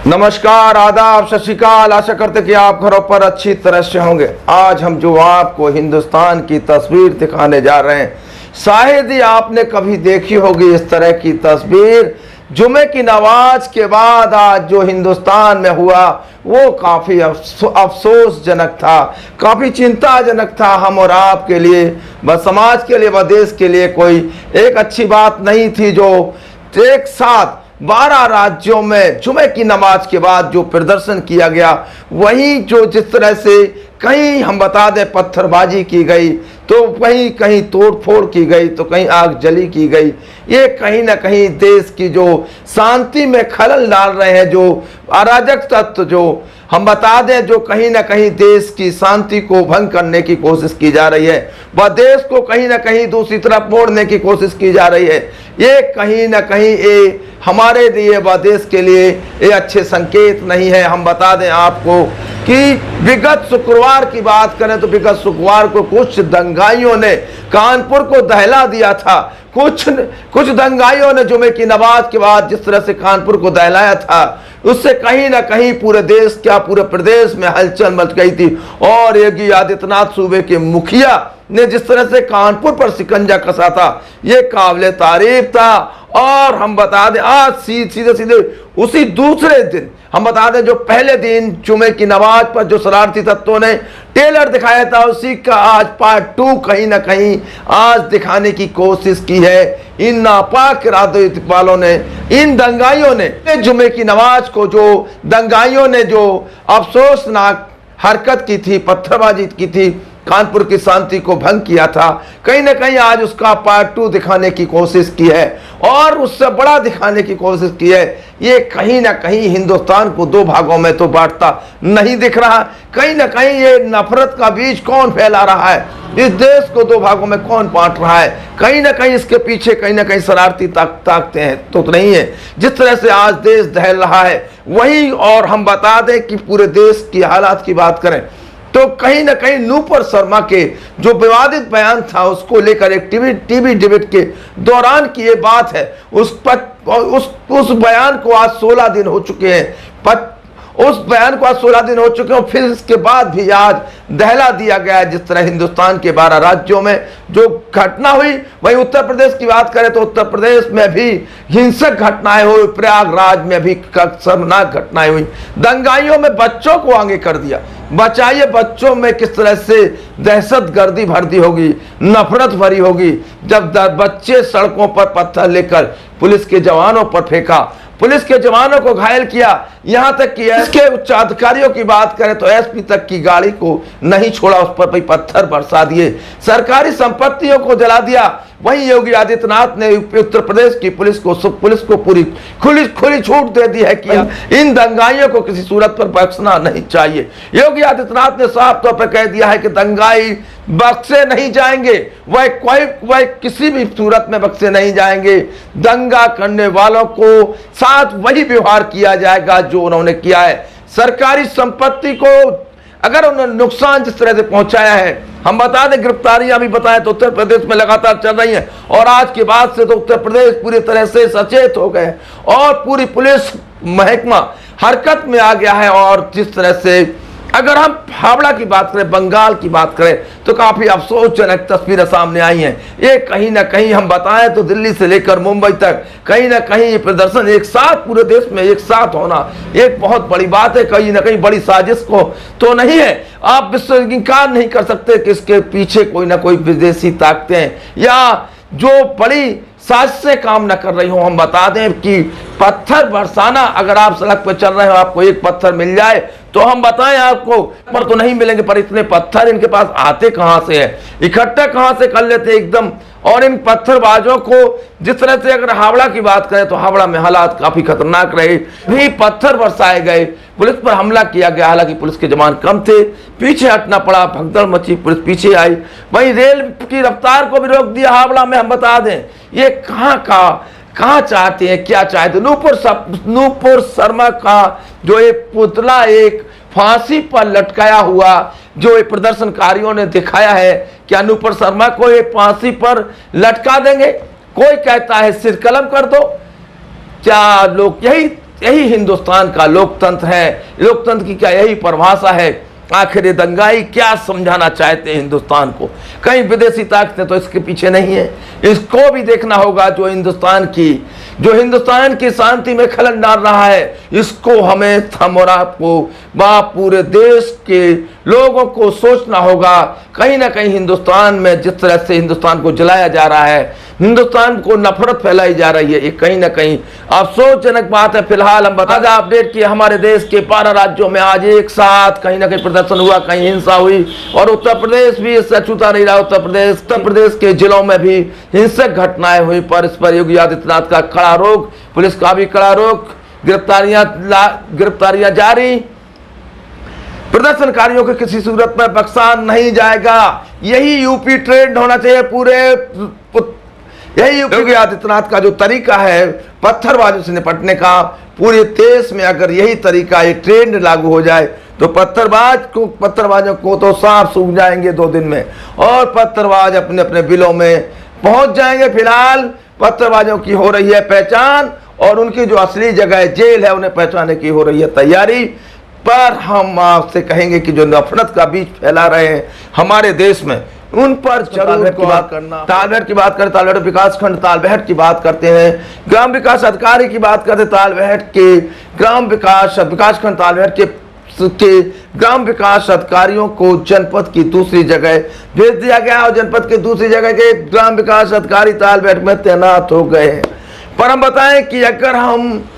नमस्कार, आदाब, सत श्री अकाल। आशा करते कि आप घरों पर अच्छी तरह से होंगे। आज हम जो आपको हिंदुस्तान की तस्वीर दिखाने जा रहे हैं, शायद ही आपने कभी देखी होगी इस तरह की तस्वीर। जुमे की नमाज के बाद आज जो हिंदुस्तान में हुआ वो काफ़ी अफसोसजनक था, काफ़ी चिंताजनक था हम और आपके लिए, व समाज के लिए, व देश के लिए कोई एक अच्छी बात नहीं थी। जो एक साथ 12 राज्यों में जुमे की नमाज के बाद जो प्रदर्शन किया गया, वही जो जिस तरह से कहीं हम बता दें पत्थरबाजी की गई, तो कहीं कहीं तोड़फोड़ की गई, तो कहीं आगजली की गई, ये कहीं ना कहीं देश की जो शांति में खलल डाल रहे हैं, जो अराजक तत्व जो हम बता दें जो कहीं ना कहीं देश की शांति को भंग करने की कोशिश की जा रही है, वह देश को कहीं ना कहीं दूसरी तरफ मोड़ने की कोशिश की जा रही है। ये कहीं ना कहीं ये हमारे लिए व देश के लिए ये अच्छे संकेत नहीं है। हम बता दें आपको कि विगत शुक्रवार की बात करें तो विगत शुक्रवार को कुछ दंगाइयों ने कानपुर को दहला दिया था। कुछ दंगाइयों ने जुमे की नमाज के बाद जिस तरह से कानपुर को दहलाया था, उससे कहीं ना कहीं पूरे देश, क्या पूरे प्रदेश में हलचल मच गई थी। और योगी आदित्यनाथ सूबे के मुखिया ने जिस तरह से कानपुर पर शिकंजा कसा था, ये काबिले तारीफ था। और हम बता दें आज सीधे उसी दूसरे दिन हम बता दें जो पहले दिन जुमे की नमाज पर जो शरारती तत्वों ने टेलर दिखाया था, उसी का आज पार्ट 2 कहीं ना कहीं आज दिखाने की कोशिश की है इन नापाक इरादे वालों ने, इन दंगाइयों ने। जुमे की नमाज को जो दंगाइयों ने जो अफसोसनाक हरकत की थी, पत्थरबाजी की थी, कानपुर की शांति को भंग किया था, कहीं ना कहीं आज उसका पार्ट 2 दिखाने की कोशिश की है और उससे बड़ा दिखाने की कोशिश की है। ये कहीं ना कहीं हिंदुस्तान को 2 भागों में तो बांटता नहीं दिख रहा। कहीं ना कहीं ये नफरत का बीज कौन फैला रहा है, इस देश को 2 भागों में कौन बांट रहा है, कहीं ना कहीं इसके पीछे कहीं ना कहीं शरारती ताकतें हैं तो नहीं है। जिस तरह से आज देश दहल रहा है वही, और हम बता दें कि पूरे देश की हालात की बात करें तो कहीं ना कहीं नूपुर शर्मा के जो विवादित बयान था उसको लेकर एक टीवी डिबेट के दौरान की ये बात है, उस बयान को आज 16 दिन हो चुके हैं। उस बयान को आज 16 दिन हो चुके हैं। फिर इसके बाद भी आज दहला दिया गया है। जिस तरह हिंदुस्तान के 12 राज्यों में जो घटना हुई, वहीं उत्तर प्रदेश की बात करें तो उत्तर प्रदेश में भी हिंसक घटनाएं हुई, प्रयागराज में भी शर्मनाक घटनाएं हुई। दंगाइयों में बच्चों को आगे कर दिया। बचाइए, बच्चों में किस तरह से दहशतगर्दी भर्ती होगी, नफरत भरी होगी जब बच्चे सड़कों पर पत्थर लेकर पुलिस के जवानों पर फेंका, पुलिस के जवानों को घायल किया। यहां तक कि इसके उच्च अधिकारियों की बात करें तो एसपी तक की गाड़ी को नहीं छोड़ा, उस पर भी पत्थर बरसा दिए, सरकारी संपत्तियों को जला दिया। वहीं योगी आदित्यनाथ ने उत्तर प्रदेश की पुलिस को पूरी खुली छूट दे दी है कि इन दंगाइयों को किसी सूरत पर बख्शना नहीं चाहिए। योगी आदित्यनाथ ने साफ तौर पर कह दिया है कि दंगाई बख्शे नहीं जाएंगे, वह किसी भी सूरत में बख्शे नहीं जाएंगे। दंगा करने वालों को साथ वही व्यवहार किया जाएगा जो उन्होंने किया है। सरकारी संपत्ति को अगर उन्होंने नुकसान जिस तरह से पहुंचाया है, हम बता दें गिरफ्तारियां भी बताएं तो उत्तर प्रदेश में लगातार चल रही हैं और आज के बाद से तो उत्तर प्रदेश पूरी तरह से सचेत हो गए और पूरी पुलिस महकमा हरकत में आ गया है। और जिस तरह से अगर हम हावड़ा की बात करें, बंगाल की बात करें तो काफी अफसोसजनक तस्वीरें सामने आई हैं। ये कहीं ना कहीं हम बताएं तो दिल्ली से लेकर मुंबई तक कहीं ना कहीं ये प्रदर्शन एक साथ पूरे देश में एक साथ होना एक बहुत बड़ी बात है। कहीं ना कहीं बड़ी साजिश को तो नहीं है, आप इनकार नहीं कर सकते कि इसके पीछे कोई ना कोई विदेशी ताकतें या जो बड़ी साजिशें काम न कर रही हो। हम बता दें कि पत्थर बरसाना, अगर आप सड़क पर चल रहे हो आपको एक पत्थर मिल जाए तो हम बताएं आपको पर तो नहीं मिलेंगे, पर इतने पत्थर इनके पास आते कहां से है, इकट्ठा कहां से कर लेते एकदम। और इन पत्थरबाजों को जिस तरह से अगर हावड़ा की बात करें तो हावड़ा में हालात काफी खतरनाक रहे, भी पत्थर बरसाए गए, पुलिस पर हमला किया गया। हालांकि पुलिस के जवान कम थे, पीछे हटना पड़ा, भगदड़ मची, पुलिस पीछे आई। वहीं रेल की रफ्तार को भी रोक दिया हावड़ा में। हम बता दें ये कहाँ चाहते हैं, क्या चाहते हैं। नूपुर शर्मा का जो एक पुतला एक फांसी पर लटकाया हुआ जो ये प्रदर्शनकारियों ने दिखाया है, क्या नूपुर शर्मा को ये फांसी पर लटका देंगे? कोई कहता है सिर कलम कर दो। क्या लोग यही यही हिंदुस्तान का लोकतंत्र है। लोकतंत्र की क्या यही परिभाषा है? आखिर ये दंगाई क्या समझाना चाहते हैं हिंदुस्तान को? कहीं विदेशी ताकतें तो इसके पीछे नहीं है। इसको भी देखना होगा जो हिंदुस्तान की शांति में खलल डाल रहा है, इसको हमें हम और आपको पूरे देश के लोगों को सोचना होगा। कहीं ना कहीं हिंदुस्तान में जिस तरह से हिंदुस्तान को जलाया जा रहा है, हिंदुस्तान को नफरत फैलाई जा रही है, ये कहीं ना कहीं अफसोसजनक बात है। फिलहाल हम ताजा अपडेट किए, हमारे देश के 12 राज्यों में आज एक साथ कहीं ना कहीं प्रदर्शन हुआ, कहीं हिंसा हुई और उत्तर प्रदेश भी इससे अछूता नहीं रहा। उत्तर प्रदेश के जिलों में भी हिंसक घटनाएं हुई, पर इस पर योगी आदित्यनाथ का कड़ा रोक, पुलिस का भी कड़ा रोक, गिरफ्तारियां जारी। प्रदर्शनकारियों को किसी सूरत में बख्शा नहीं जाएगा। यही यूपी ट्रेंड होना चाहिए। यही योगी आदित्यनाथ का जो तरीका है पत्थरबाजों से निपटने का, पूरे देश में अगर यही तरीका, ये ट्रेंड लागू हो जाए तो पत्थरबाजों को तो सांप सूख जाएंगे 2 दिन में और पत्थरबाज अपने अपने बिलों में पहुंच जाएंगे। फिलहाल पत्थरबाजों की हो रही है पहचान और उनकी जो असली जगह जेल है उन्हें पहचानने की हो रही है तैयारी। पर हम आपसे कहेंगे कि जो नफरत का बीज फैला रहे हैं हमारे देश में, उन पर जरूर की बात करना। तालबेहट की बात करें, तालबेहट विकासखंड तालबेहट की बात करते हैं, ग्राम विकास अधिकारी की बात करते हैं, तालबेहट के ग्राम विकासखंड तालबेहट के ग्राम विकास अधिकारियों को जनपद की दूसरी जगह भेज दिया गया और जनपद के दूसरी जगह के ग्राम विकास अधिकारी तालबेहट में तैनात हो गए हैं। पर हम बताएं कि अगर हम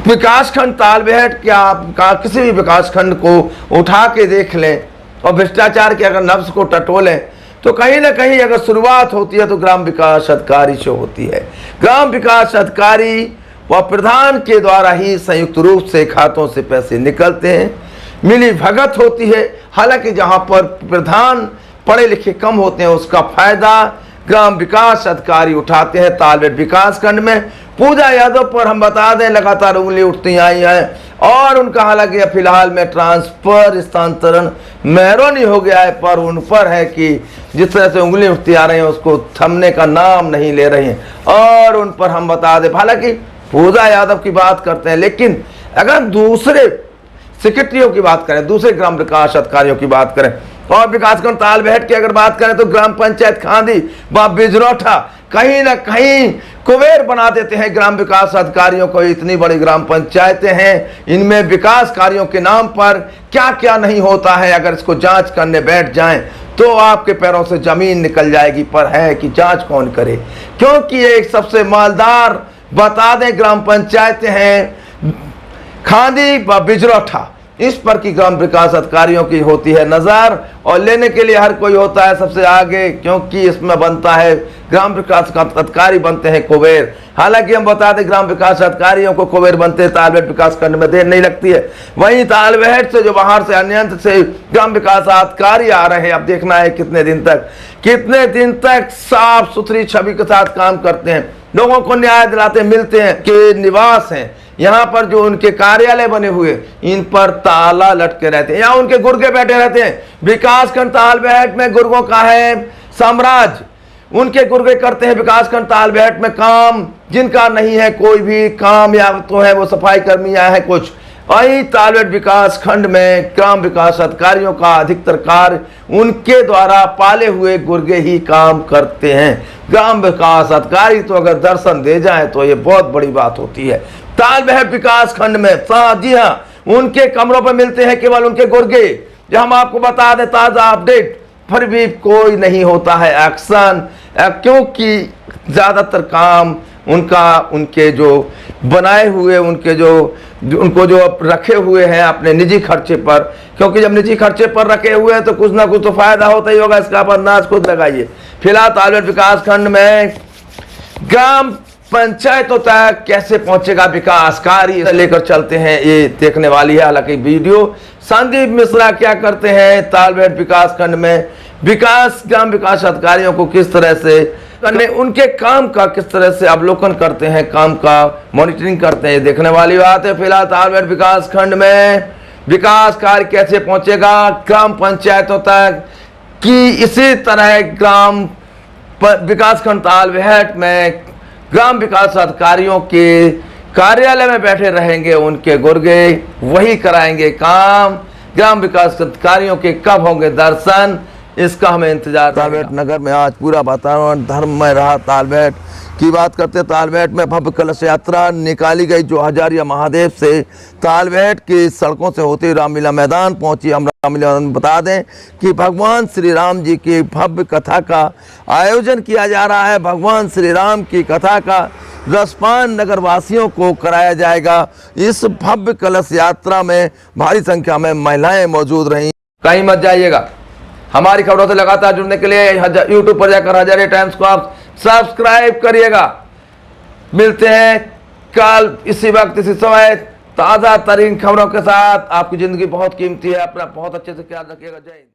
विकासखंड तालबेहट का किसी भी विकासखंड को उठा के देख लें और भ्रष्टाचार के अगर नब्ज को टटोलें तो कहीं ना कहीं अगर शुरुआत होती है तो ग्राम विकास अधिकारी से होती है। ग्राम विकास अधिकारी व प्रधान के द्वारा ही संयुक्त रूप से खातों से पैसे निकलते हैं, मिली भगत होती है। हालांकि जहां पर प्रधान पढ़े लिखे कम होते हैं उसका फायदा ग्राम विकास अधिकारी उठाते हैं। तालबेहट विकासखंड में पूजा यादव पर हम बता दें लगातार उंगली उठती आई है और उनका हालांकि फिलहाल में ट्रांसफर स्थानांतरण मेहरौनी हो गया है, पर उन पर है कि जिस तरह से उंगली उठती आ रही है उसको थमने का नाम नहीं ले रही हैं और उन पर हम बता दें, हालांकि पूजा यादव की बात करते हैं, लेकिन अगर दूसरे सेक्रेटरियों की बात करें, दूसरे ग्राम विकास अधिकारियों की बात करें और विकासखंड तालबेहट की अगर बात करें तो ग्राम पंचायत खांदी व बिजरौठा कहीं ना कहीं कुबेर बना देते हैं ग्राम विकास अधिकारियों को। इतनी बड़ी ग्राम पंचायतें हैं, इनमें विकास कार्यों के नाम पर क्या क्या नहीं होता है। अगर इसको जांच करने बैठ जाएं तो आपके पैरों से जमीन निकल जाएगी, पर है कि जांच कौन करे, क्योंकि एक सबसे मालदार बता दें ग्राम पंचायतें हैं खांदी व बिजरौठा, इस पर की ग्राम विकास अधिकारियों की होती है नजर और लेने के लिए हर कोई होता है सबसे आगे, क्योंकि इसमें बनता है ग्राम विकास अधिकारी बनते हैं कुबेर। हालांकि हम बता दें ग्राम विकास अधिकारियों को कुबेर बनते हैं तालबेहट विकास खंड में देर नहीं लगती है। वहीं तालबेहट से जो बाहर से अन्यंत्र से ग्राम विकास अधिकारी आ रहे हैं, अब देखना है कितने दिन तक साफ सुथरी छवि के साथ काम करते हैं, लोगों को न्याय दिलाते मिलते हैं। के निवास हैं यहाँ पर जो उनके कार्यालय बने हुए इन पर ताला लटके रहते हैं, यहाँ उनके गुर्गे बैठे रहते हैं। विकासखंड तालबेहट में गुर्गों का है साम्राज्य, उनके गुर्गे करते हैं विकासखंड तालबेहट में काम, जिनका नहीं है कोई भी काम, या तो है वो सफाई कर्मी या है कुछ। वहीं तालबेहट विकास खंड में ग्राम विकास अधिकारियों का अधिकतर कार्य उनके द्वारा पाले हुए गुर्गे ही काम करते हैं। ग्राम विकास अधिकारी तो अगर दर्शन दे जाए तो ये बहुत बड़ी बात होती है। तालबेहट विकास खंड में जी हाँ, उनके कमरों पर मिलते हैं केवल उनके गुर्गे। जो हम आपको बता दें ताजा अपडेट, फिर भी कोई नहीं होता है एक्शन, क्योंकि ज्यादातर काम उनके जो बनाए हुए उनको जो रखे हुए हैं अपने निजी खर्चे पर, क्योंकि जब निजी खर्चे पर रखे हुए हैं तो कुछ ना कुछ तो फायदा होता ही होगा, इसका आप अंदाज खुद लगाइए। फिलहाल तालबेहट विकास खंड में ग्राम पंचायतों तक कैसे पहुंचेगा विकास कार्य लेकर चलते हैं, ये देखने वाली है। हालांकि वीडियो संदीप मिश्रा क्या करते हैं तालबेहट विकास खंड में ग्राम विकास अधिकारियों को किस तरह से करने, उनके काम का किस तरह से अवलोकन करते हैं, काम का मॉनिटरिंग करते हैं, देखने वाली बात है। फिलहाल तालबेहट विकास खंड में विकास कार्य कैसे पहुंचेगा ग्राम पंचायतों तक, कि इसी तरह ग्राम विकास खंड तालबेहट में ग्राम विकास अधिकारियों के कार्यालय में बैठे रहेंगे उनके गुर्गे, वही कराएंगे काम। ग्राम विकास अधिकारियों के कब होंगे दर्शन, इसका हमें इंतजार। तालबेट नगर में आज पूरा वातावरण धर्म में रहा। तालबेट की बात करते, तालबेट में भव्य कलश यात्रा निकाली गई जो हजारिया महादेव से तालबेट की सड़कों से होते रामलीला मैदान पहुंची। हम रामलीला मैदान में बता दें कि भगवान श्री राम जी की भव्य कथा का आयोजन किया जा रहा है। भगवान श्री राम की कथा का रसपान नगर वासियों को कराया जाएगा। इस भव्य कलश यात्रा में भारी संख्या में महिलाएं मौजूद रहीं। कहीं मत जाइएगा। हमारी खबरों से लगातार जुड़ने के लिए यूट्यूब पर जाकर हजारिया टाइम्स को आप सब्सक्राइब करिएगा। मिलते हैं कल इसी वक्त इसी समय ताज़ा तरीन खबरों के साथ। आपकी जिंदगी बहुत कीमती है, अपना बहुत अच्छे से ख्याल रखिएगा। जय हिंद।